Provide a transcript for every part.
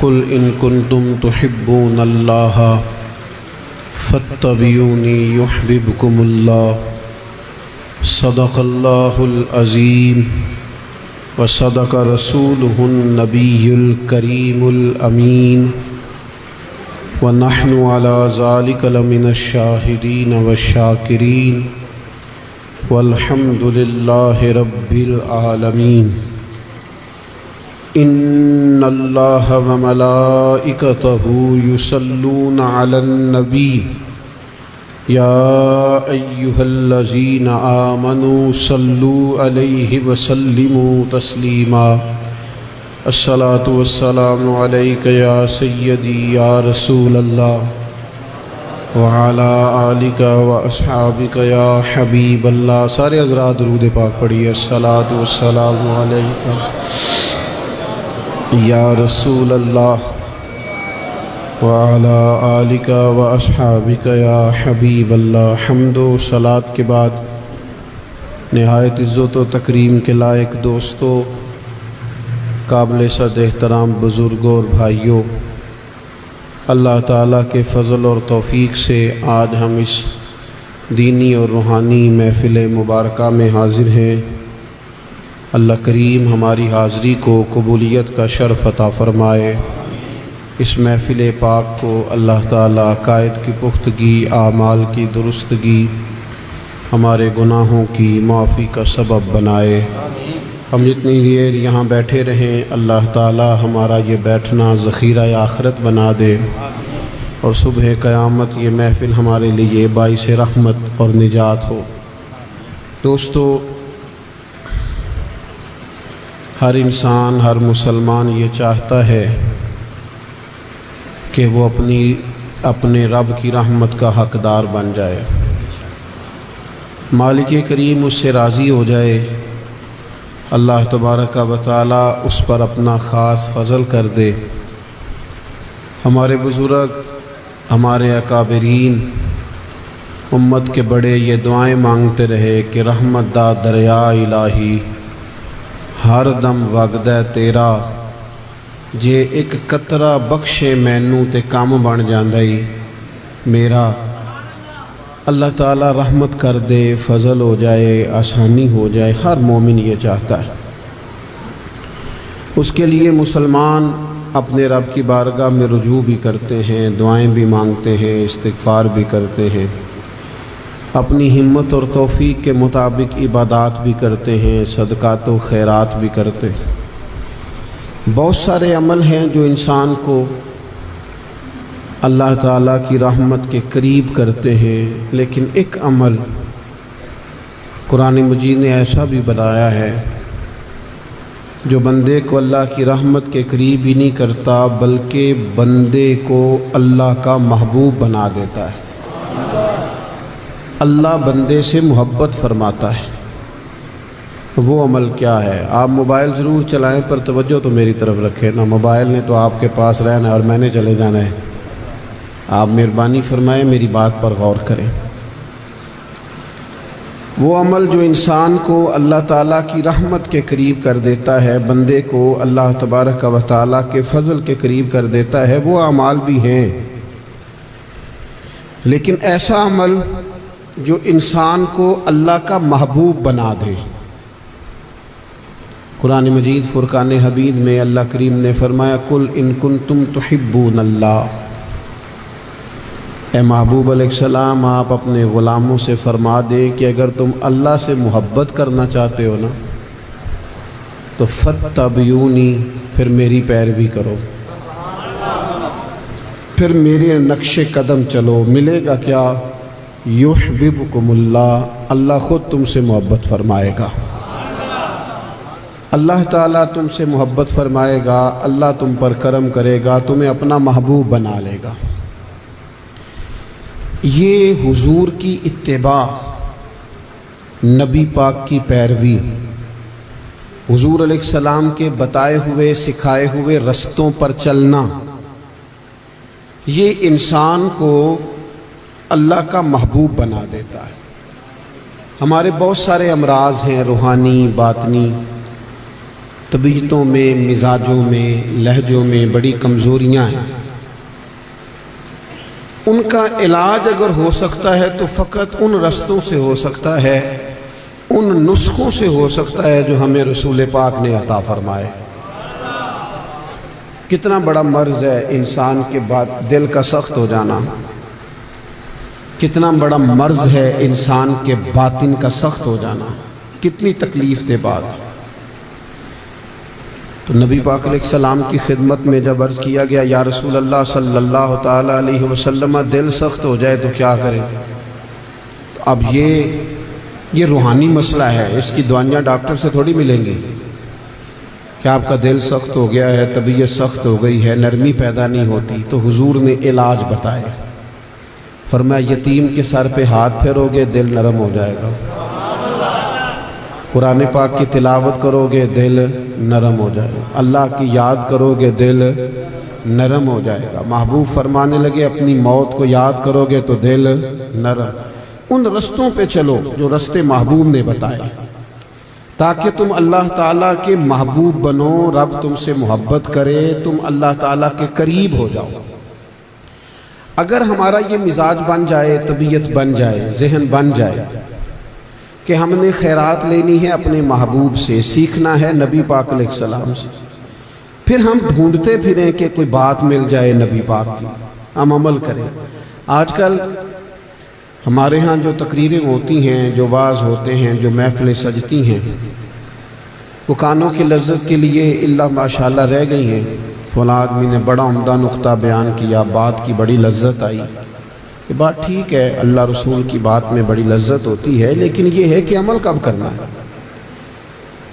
قل ان کنتم تحبون اللہ فاتبعونی یحببکم اللہ صدق اللہ العظیم وصدق رسولہ النبی الکریم الامین ونحن علی ذلک لمن الشاہدین والشاکرین والحمد للہ رب العالمین ان اللہ وملائکتہ یصلون علی النبی یا ایہا الذین آمنوا صلوا علیہ وسلموا تسلیما الصلاۃ والسلام علیک یا سیدی یا رسول اللہ وعلی آلک واصحابک یا حبیب اللہ۔ سارے حضرات درود پاک پڑھیے۔ الصلاۃ والسلام علیک یا رسول اللہ وعلی آلک واصحابک یا حبیب اللہ۔ حمد و صلاۃ کے بعد نہایت عزت و تکریم کے لائق دوستو، قابل صد احترام بزرگوں اور بھائیوں، اللہ تعالیٰ کے فضل اور توفیق سے آج ہم اس دینی اور روحانی محفل مبارکہ میں حاضر ہیں۔ اللہ کریم ہماری حاضری کو قبولیت کا شرف عطا فرمائے۔ اس محفل پاک کو اللہ تعالیٰ عقائد کی پختگی، اعمال کی درستگی، ہمارے گناہوں کی معافی کا سبب بنائے۔ ہم جتنی دیر یہاں بیٹھے رہیں، اللہ تعالیٰ ہمارا یہ بیٹھنا ذخیرہ آخرت بنا دے، اور صبح قیامت یہ محفل ہمارے لیے باعث رحمت اور نجات ہو۔ دوستو، ہر انسان، ہر مسلمان یہ چاہتا ہے کہ وہ اپنے رب کی رحمت کا حقدار بن جائے، مالک کریم اس سے راضی ہو جائے، اللہ تبارک و تعالی اس پر اپنا خاص فضل کر دے۔ ہمارے بزرگ، ہمارے اکابرین، امت کے بڑے یہ دعائیں مانگتے رہے کہ رحمت دا دریا الہی ہر دم وگدے تیرا، جے ایک قطرہ بخشے مینوں تے کام بن جاندائی میرا۔ اللہ تعالیٰ رحمت کر دے، فضل ہو جائے، آسانی ہو جائے، ہر مومن یہ چاہتا ہے۔ اس کے لیے مسلمان اپنے رب کی بارگاہ میں رجوع بھی کرتے ہیں، دعائیں بھی مانگتے ہیں، استغفار بھی کرتے ہیں، اپنی ہمت اور توفیق کے مطابق عبادات بھی کرتے ہیں، صدقات و خیرات بھی کرتے ہیں۔ بہت سارے عمل ہیں جو انسان کو اللہ تعالیٰ کی رحمت کے قریب کرتے ہیں، لیکن ایک عمل قرآن مجید نے ایسا بھی بتایا ہے جو بندے کو اللہ کی رحمت کے قریب ہی نہیں کرتا، بلکہ بندے کو اللہ کا محبوب بنا دیتا ہے۔ اللہ بندے سے محبت فرماتا ہے۔ وہ عمل کیا ہے؟ آپ موبائل ضرور چلائیں، پر توجہ تو میری طرف رکھیں نا، موبائل نے تو آپ کے پاس رہنا ہے اور میں نے چلے جانا ہے۔ آپ مہربانی فرمائیں، میری بات پر غور کریں۔ وہ عمل جو انسان کو اللہ تعالیٰ کی رحمت کے قریب کر دیتا ہے، بندے کو اللہ تبارک و تعالیٰ کے فضل کے قریب کر دیتا ہے، وہ اعمال بھی ہیں، لیکن ایسا عمل جو انسان کو اللہ کا محبوب بنا دے۔ قرآن مجید فرقان حمید میں اللہ کریم نے فرمایا قل ان کنتم تحبون اللہ۔ اے محبوب علیہ السلام، آپ اپنے غلاموں سے فرما دیں کہ اگر تم اللہ سے محبت کرنا چاہتے ہو نا تو فاتبعونی، پھر میری پیروی کرو، پھر میرے نقش قدم چلو۔ ملے گا کیا؟ یحببکم اللہ، اللہ خود تم سے محبت فرمائے گا۔ اللہ تعالیٰ تم سے محبت فرمائے گا، اللہ تم پر کرم کرے گا، تمہیں اپنا محبوب بنا لے گا۔ یہ حضور کی اتباع، نبی پاک کی پیروی، حضور علیہ السلام کے بتائے ہوئے سکھائے ہوئے رستوں پر چلنا، یہ انسان کو اللہ کا محبوب بنا دیتا ہے۔ ہمارے بہت سارے امراض ہیں، روحانی، باطنی، طبیعتوں میں، مزاجوں میں، لہجوں میں بڑی کمزوریاں ہیں، ان کا علاج اگر ہو سکتا ہے تو فقط ان رستوں سے ہو سکتا ہے، ان نسخوں سے ہو سکتا ہے جو ہمیں رسول پاک نے عطا فرمائے۔ کتنا بڑا مرض ہے انسان کے بعد دل کا سخت ہو جانا، کتنا بڑا مرض ہے انسان کے باطن کا سخت ہو جانا، کتنی تکلیف دے بات۔ تو نبی پاک علیہ السلام کی خدمت میں جب عرض کیا گیا یا رسول اللہ صلی اللہ تعالیٰ علیہ وسلم دل سخت ہو جائے تو کیا کریں؟ تو اب یہ روحانی مسئلہ ہے، اس کی دوائیاں ڈاکٹر سے تھوڑی ملیں گی کہ آپ کا دل سخت ہو گیا ہے، طبیعت سخت ہو گئی ہے، نرمی پیدا نہیں ہوتی۔ تو حضور نے علاج بتائے، فرمایا یتیم کے سر پہ ہاتھ پھیرو گے دل نرم ہو جائے گا، قرآن پاک کی تلاوت کرو گے دل نرم ہو جائے گا، اللہ کی یاد کرو گے دل نرم ہو جائے گا۔ محبوب فرمانے لگے اپنی موت کو یاد کرو گے تو دل نرم۔ ان رستوں پہ چلو جو رستے محبوب نے بتائے، تاکہ تم اللہ تعالیٰ کے محبوب بنو، رب تم سے محبت کرے، تم اللہ تعالیٰ کے قریب ہو جاؤ۔ اگر ہمارا یہ مزاج بن جائے، طبیعت بن جائے، ذہن بن جائے کہ ہم نے خیرات لینی ہے اپنے محبوب سے، سیکھنا ہے نبی پاک علیہ السلام سے، پھر ہم ڈھونڈتے پھریں کہ کوئی بات مل جائے نبی پاک کی، ہم عمل کریں۔ آج کل ہمارے ہاں جو تقریریں ہوتی ہیں، جو واعظ ہوتے ہیں، جو محفلیں سجتی ہیں، وہ کانوں کی لذت کے لیے اللہ ماشاءاللہ رہ گئی ہیں۔ فلاں آدمی نے بڑا عمدہ نقطہ بیان کیا، بات کی بڑی لذت آئی، یہ بات ٹھیک ہے، اللہ رسول کی بات میں بڑی لذت ہوتی ہے، لیکن یہ ہے کہ عمل کب کرنا ہے۔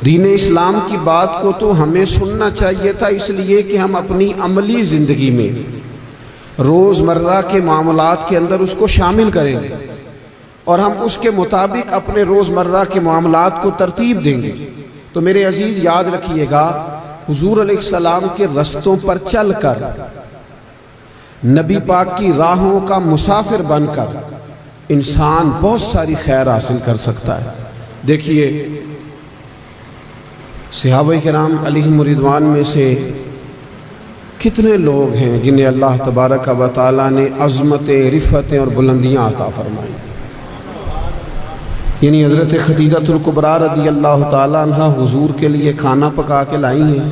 دین اسلام کی بات کو تو ہمیں سننا چاہیے تھا، اس لیے کہ ہم اپنی عملی زندگی میں روزمرہ کے معاملات کے اندر اس کو شامل کریں گے، اور ہم اس کے مطابق اپنے روزمرہ کے معاملات کو ترتیب دیں گے۔ تو میرے عزیز یاد رکھیے گا، حضور علیہ السلام کے رستوں پر چل کر، نبی پاک کی راہوں کا مسافر بن کر انسان بہت ساری خیر حاصل کر سکتا ہے۔ دیکھیے صحابہ کرام علیہم رضوان میں سے کتنے لوگ ہیں جنہیں اللہ تبارک و تعالیٰ نے عظمتیں، رفعتیں اور بلندیاں عطا فرمائیں۔ یعنی حضرت خدیجہ الکبریٰ رضی اللہ تعالیٰ عنہ حضور کے لیے کھانا پکا کے لائی ہیں،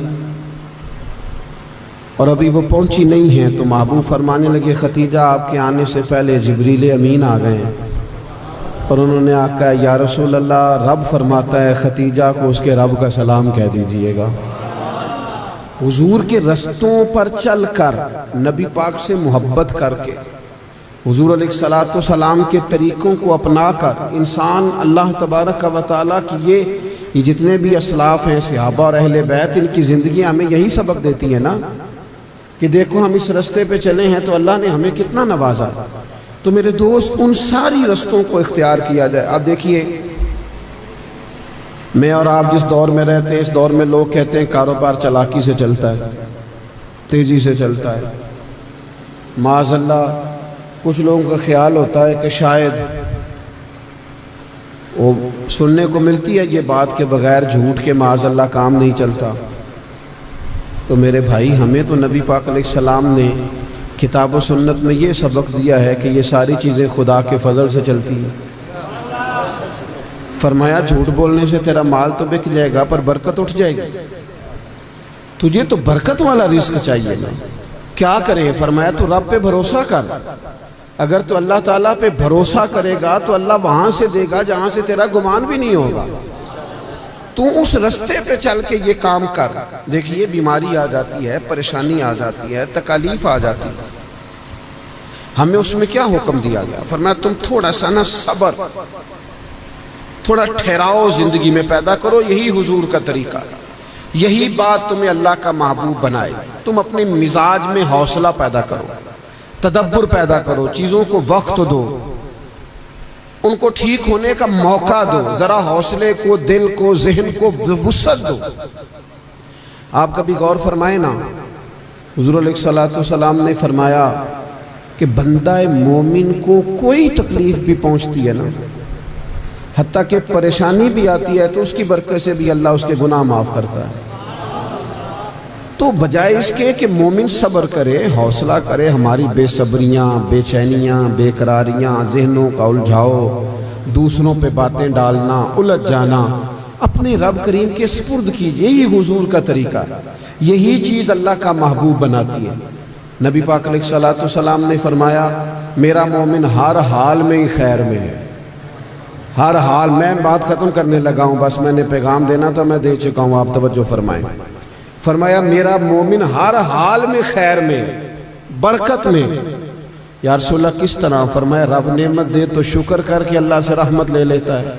اور ابھی وہ پہنچی نہیں ہیں تو محبوب فرمانے لگے خدیجہ آپ کے آنے سے پہلے جبریل امین آ گئے ہیں، اور انہوں نے کہا یا رسول اللہ رب فرماتا ہے خدیجہ کو اس کے رب کا سلام کہہ دیجئے گا۔ حضور کے رستوں پر چل کر، نبی پاک سے محبت کر کے، حضور علیہ السلام کے طریقوں کو اپنا کر انسان اللہ تبارک و تعالیٰ کی یہ جتنے بھی اسلاف ہیں، صحابہ اور اہل بیت، ان کی زندگیاں ہمیں یہی سبق دیتی ہیں نا کہ دیکھو ہم اس رستے پہ چلے ہیں تو اللہ نے ہمیں کتنا نوازا۔ تو میرے دوست ان ساری رستوں کو اختیار کیا جائے۔ آپ دیکھیے میں اور آپ جس دور میں رہتے ہیں، اس دور میں لوگ کہتے ہیں کاروبار چلاکی سے چلتا ہے، تیزی سے چلتا ہے۔ معاذ اللہ کچھ لوگوں کا خیال ہوتا ہے کہ شاید وہ سننے کو ملتی ہے یہ بات کہ بغیر جھوٹ کے معاذ اللہ کام نہیں چلتا۔ تو میرے بھائی ہمیں تو نبی پاک علیہ السلام نے کتاب و سنت میں یہ سبق دیا ہے کہ یہ ساری چیزیں خدا کے فضل سے چلتی ہیں۔ فرمایا جھوٹ بولنے سے تیرا مال تو بک جائے گا پر برکت اٹھ جائے گی، تجھے تو برکت والا رزق چاہیے نا، کیا کرے؟ فرمایا تو رب پہ بھروسہ کر، اگر تو اللہ تعالیٰ پہ بھروسہ کرے گا تو اللہ وہاں سے دے گا جہاں سے تیرا گمان بھی نہیں ہوگا۔ تو اس رستے پہ چل کے یہ کام کر۔ دیکھیے بیماری آ جاتی ہے، پریشانی آ جاتی ہے، تکالیف آ جاتی ہے، ہمیں اس میں کیا حکم دیا گیا؟ فرمایا تم تھوڑا سا نا صبر، تھوڑا ٹھہراؤ زندگی میں پیدا کرو، یہی حضور کا طریقہ ہے، یہی بات تمہیں اللہ کا محبوب بنائے۔ تم اپنے مزاج میں حوصلہ پیدا کرو، تدبر پیدا کرو، چیزوں کو وقت دو، ان کو ٹھیک ہونے کا موقع دو، ذرا حوصلے کو، دل کو، ذہن کو وسعت دو۔ آپ کبھی غور فرمائے نا، حضور علیہ السلام نے فرمایا کہ بندہ مومن کو کوئی تکلیف بھی پہنچتی ہے نا، حتیٰ کہ پریشانی بھی آتی ہے تو اس کی برکت سے بھی اللہ اس کے گناہ معاف کرتا ہے۔ تو بجائے اس کے کہ مومن صبر کرے، حوصلہ کرے، ہماری بے صبریاں، بے چینیاں، بے قراریاں، ذہنوں کا الجھاؤ، دوسروں پہ باتیں ڈالنا، الجھ جانا، اپنے رب کریم کے سپرد کیجئے۔ یہی حضور کا طریقہ ہے، یہی چیز اللہ کا محبوب بناتی ہے۔ نبی پاک علیہ الصلوۃ والسلام نے فرمایا میرا مومن ہر حال میں ہی خیر میں ہے، ہر حال۔ میں بات ختم کرنے لگا ہوں، بس میں نے پیغام دینا تو میں دے چکا ہوں، آپ توجہ فرمائیں۔ فرمایا میرا مومن ہر حال میں خیر میں، برکت میں۔ یا رسول اللہ کس طرح؟ فرمایا رب نعمت دے تو شکر کر کے اللہ سے رحمت لے لیتا ہے،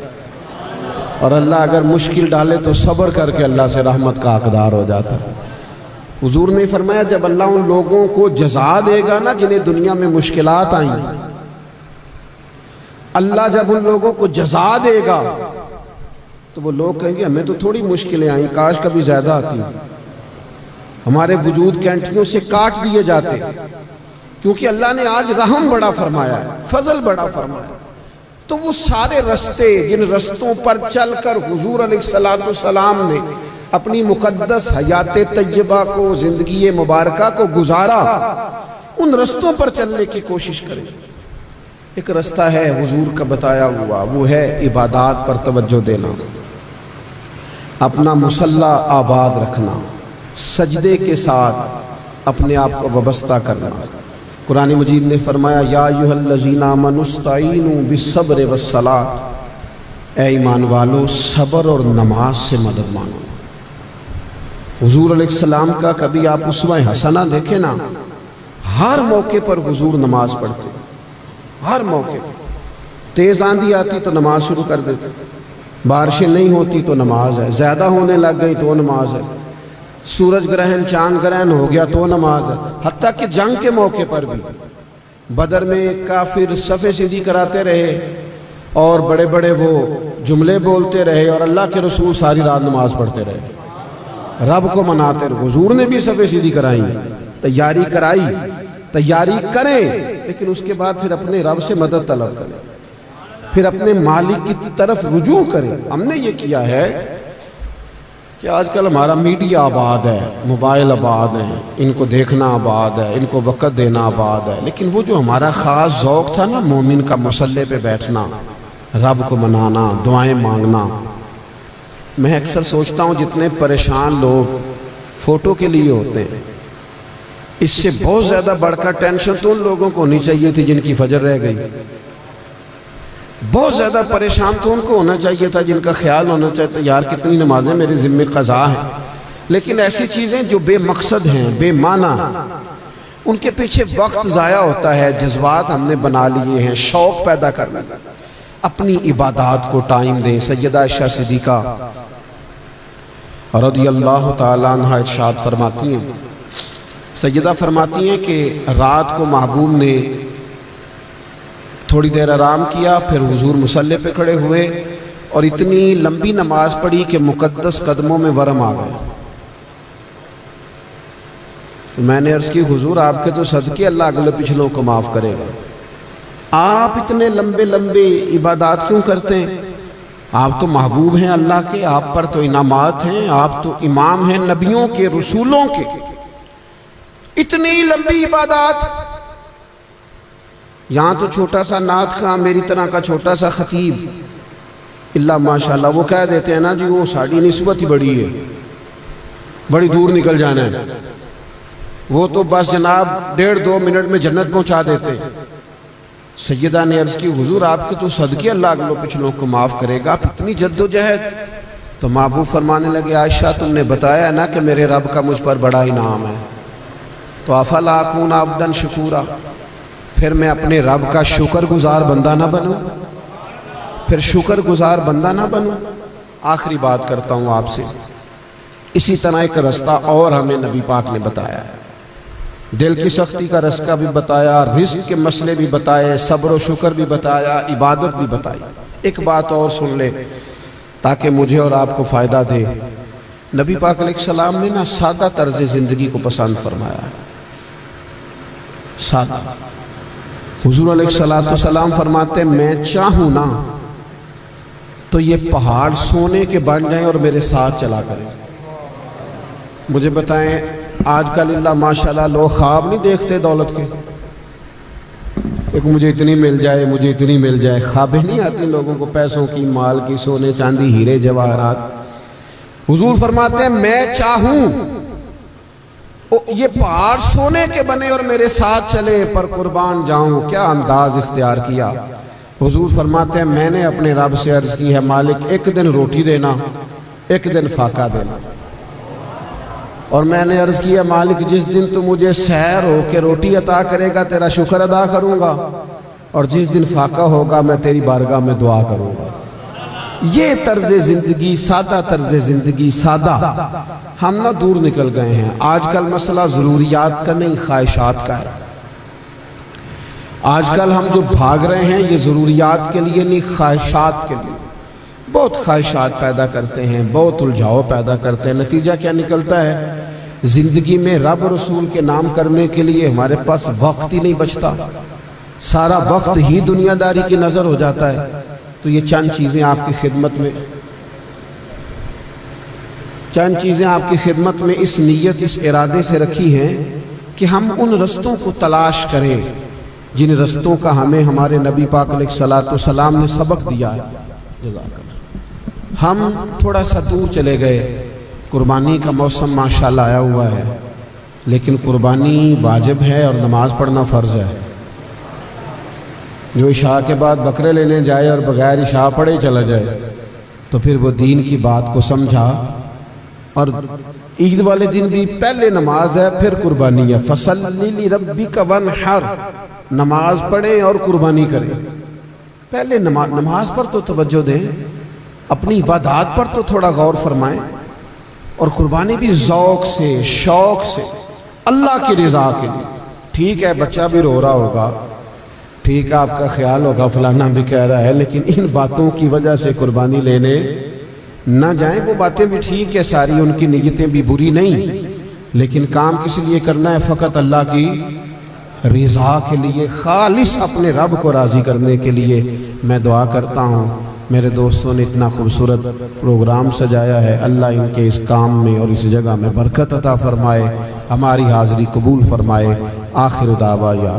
اور اللہ اگر مشکل ڈالے تو صبر کر کے اللہ سے رحمت کا حقدار ہو جاتا ہے۔ حضور نے فرمایا جب اللہ ان لوگوں کو جزا دے گا نا جنہیں دنیا میں مشکلات آئیں، اللہ جب ان لوگوں کو جزا دے گا تو وہ لوگ کہیں گے ہمیں تو تھوڑی مشکلیں آئیں، کاش کبھی زیادہ آتی، ہمارے وجود کینٹیوں سے کاٹ دیے جاتے، کیونکہ اللہ نے آج رحم بڑا فرمایا ہے، فضل بڑا فرمایا ہے۔ تو وہ سارے رستے جن رستوں پر چل کر حضور علیہ الصلوۃ والسلام نے اپنی مقدس حیات طیبہ کو، زندگی مبارکہ کو گزارا، ان رستوں پر چلنے کی کوشش کریں۔ ایک رستہ ہے حضور کا بتایا ہوا، وہ ہے عبادات پر توجہ دینا، اپنا مصلی آباد رکھنا، سجدے کے ساتھ اپنے آپ کو وابستہ کرنا۔ قرآن مجید نے فرمایا یا ایھا الذین آمنوا استعینوا بالصبر والصلاۃ، اے ایمان والو صبر اور نماز سے مدد مانگو۔ حضور علیہ السلام کا کبھی آپ اسوہ حسنہ دیکھیں نا، ہر موقع پر حضور نماز پڑھتے، ہر موقع پر۔ تیز آندھی آتی تو نماز شروع کر دیتے، بارشیں نہیں ہوتی تو نماز ہے، زیادہ ہونے لگ گئی تو نماز ہے، سورج گرہن چاند گرہن ہو گیا تو نماز ہے۔ حتیٰ کہ جنگ کے موقع پر بھی بدر میں کافر صفیں سیدھی کراتے رہے اور بڑے بڑے وہ جملے بولتے رہے، اور اللہ کے رسول ساری رات نماز پڑھتے رہے، رب کو مناتے رہے۔ حضور نے بھی صفیں سیدھی کرائیں، تیاری کرائی، تیاری کریں، لیکن اس کے بعد پھر اپنے رب سے مدد طلب کریں، پھر اپنے مالک کی طرف رجوع کریں۔ ہم نے یہ کیا ہے کہ آج کل ہمارا میڈیا آباد ہے، موبائل آباد ہیں، ان کو دیکھنا آباد ہے، ان کو وقت دینا آباد ہے، لیکن وہ جو ہمارا خاص ذوق تھا نا مومن کا، مصلی پہ بیٹھنا، رب کو منانا، دعائیں مانگنا۔ میں اکثر سوچتا ہوں جتنے پریشان لوگ فوٹو کے لیے ہوتے ہیں، اس سے بہت زیادہ بڑھ کر ٹینشن تو ان لوگوں کو ہونی چاہیے تھی جن کی فجر رہ گئی، بہت زیادہ پریشان تو ان کو ہونا چاہیے تھا جن کا خیال ہونا چاہتا یار کتنی نمازیں میرے ذمہ قضا ہیں۔ لیکن ایسی چیزیں جو بے مقصد ہیں، بے معنی، ان کے پیچھے وقت ضائع ہوتا ہے، جذبات ہم نے بنا لیے ہیں، شوق پیدا کرنا۔ اپنی عبادات کو ٹائم دیں۔ سیدہ عائشہ صدیقہ رضی اللہ تعالیٰ عنہ ارشاد فرماتی ہیں، سیدہ فرماتی ہیں کہ رات کو محبوب نے تھوڑی دیر آرام کیا، پھر حضور مصلی پہ کھڑے ہوئے اور اتنی لمبی نماز پڑھی کہ مقدس قدموں میں ورم آ گئے۔ تو میں نے عرض کی حضور آپ کے تو صدقے اللہ اگلے پچھلوں کو معاف کرے گا، آپ اتنے لمبے لمبے عبادات کیوں کرتے ہیں؟ آپ تو محبوب ہیں اللہ کے، آپ پر تو انعامات ہیں، آپ تو امام ہیں نبیوں کے، رسولوں کے، اتنی لمبی عبادات۔ یہاں تو چھوٹا سا نعت خواں میری طرح کا چھوٹا سا خطیب اللہ ماشاءاللہ وہ کہہ دیتے ہیں نا جی وہ ساڑھی نسبت ہی بڑی ہے، بڑی دور نکل جانا ہے، وہ تو بس جناب 1.5-2 منٹ میں جنت پہنچا دیتے۔ سیدہ نے عرض کی حضور آپ کے تو صدقے اللہ اگلوں پچھلوں کو معاف کرے گا، آپ اتنی جد و جہد۔ تو محبوب فرمانے لگے عائشہ تم نے بتایا نا کہ میرے رب کا مجھ پر بڑا انعام ہے، تو افلا اکون عبدا شکورا، پھر میں اپنے رب کا شکر گزار بندہ نہ بنوں، پھر شکر گزار بندہ نہ بنوں۔ آخری بات کرتا ہوں آپ سے، اسی طرح ایک رستہ اور ہمیں نبی پاک نے بتایا ہے، دل کی سختی کا رستہ بھی بتایا، رزق کے مسئلے بھی بتائے، صبر و شکر بھی بتایا، عبادت بھی بتائی۔ ایک بات اور سن لے تاکہ مجھے اور آپ کو فائدہ دے۔ نبی پاک علیہ السلام نے نا سادہ طرز زندگی کو پسند فرمایا ہے، سادہ۔ حضور علیہ السلام فرماتے ہیں میں چاہوں نا تو یہ پہاڑ سونے کے بن جائیں اور میرے ساتھ چلا کریں۔ مجھے بتائیں آج کل اللہ ماشاءاللہ لوگ خواب نہیں دیکھتے دولت کے، ایک مجھے اتنی مل جائے، مجھے اتنی مل جائے، خوابیں نہیں آتی لوگوں کو پیسوں کی، مال کی، سونے چاندی، ہیرے جواہرات۔ حضور فرماتے ہیں میں چاہوں یہ پہاڑ سونے کے بنے اور میرے ساتھ چلے پر قربان جاؤں، کیا انداز اختیار کیا۔ حضور فرماتے ہیں میں نے اپنے رب سے عرض کی ہے مالک ایک دن روٹی دینا، ایک دن فاقہ دینا، اور میں نے عرض کیا مالک جس دن تو مجھے سیر ہو کے روٹی عطا کرے گا تیرا شکر ادا کروں گا، اور جس دن فاقہ ہوگا میں تیری بارگاہ میں دعا کروں گا۔ یہ طرز زندگی، سادہ طرز زندگی، سادہ، ہم نہ دور نکل گئے ہیں۔ آج کل مسئلہ ضروریات کا نہیں، خواہشات کا ہے۔ آج کل ہم جو بھاگ رہے ہیں یہ ضروریات کے لیے نہیں، خواہشات کے لیے، بہت خواہشات پیدا کرتے ہیں، بہت الجھاؤ پیدا کرتے ہیں۔ نتیجہ کیا نکلتا ہے؟ زندگی میں رب رسول کے نام کرنے کے لیے ہمارے پاس وقت ہی نہیں بچتا، سارا وقت ہی دنیا داری کی نظر ہو جاتا ہے۔ تو یہ چند چیزیں آپ کی خدمت میں اس نیت، اس ارادے سے رکھی ہیں کہ ہم ان رستوں کو تلاش کریں جن رستوں کا ہمیں ہمارے نبی پاک علیہ الصلوۃ والسلام نے سبق دیا ہے۔ جزاک اللہ۔ ہم تھوڑا سا دور چلے گئے، قربانی کا موسم ماشاءاللہ آیا ہوا ہے، لیکن قربانی واجب ہے اور نماز پڑھنا فرض ہے۔ جو عشاء کے بعد بکرے لینے جائے اور بغیر عشاء پڑھے چلا جائے تو پھر وہ دین کی بات کو سمجھا۔ اور عید والے دن بھی پہلے نماز ہے پھر قربانی ہے، فَصَلِّ لِرَبِّكَ وَانْحَرْ، نماز پڑھیں اور قربانی کریں۔ پہلے نماز پر تو توجہ دیں، اپنی عبادات پر تو تھوڑا غور فرمائیں، اور قربانی بھی ذوق سے، شوق سے، اللہ کی رضا کے لیے۔ ٹھیک ہے بچہ بھی رو رہا ہوگا، ٹھیک ہے آپ کا خیال ہوگا فلانا بھی کہہ رہا ہے، لیکن ان باتوں کی وجہ سے قربانی لینے نہ جائیں۔ وہ باتیں بھی ٹھیک ہے ساری، ان کی نیتیں بھی بری نہیں، لیکن کام کس لیے کرنا ہے؟ فقط اللہ کی رضا کے لیے، خالص اپنے رب کو راضی کرنے کے لیے۔ میں دعا کرتا ہوں میرے دوستوں نے اتنا خوبصورت پروگرام سجایا ہے، اللہ ان کے اس کام میں اور اس جگہ میں برکت عطا فرمائے، ہماری حاضری قبول فرمائے۔ آخر دعوانا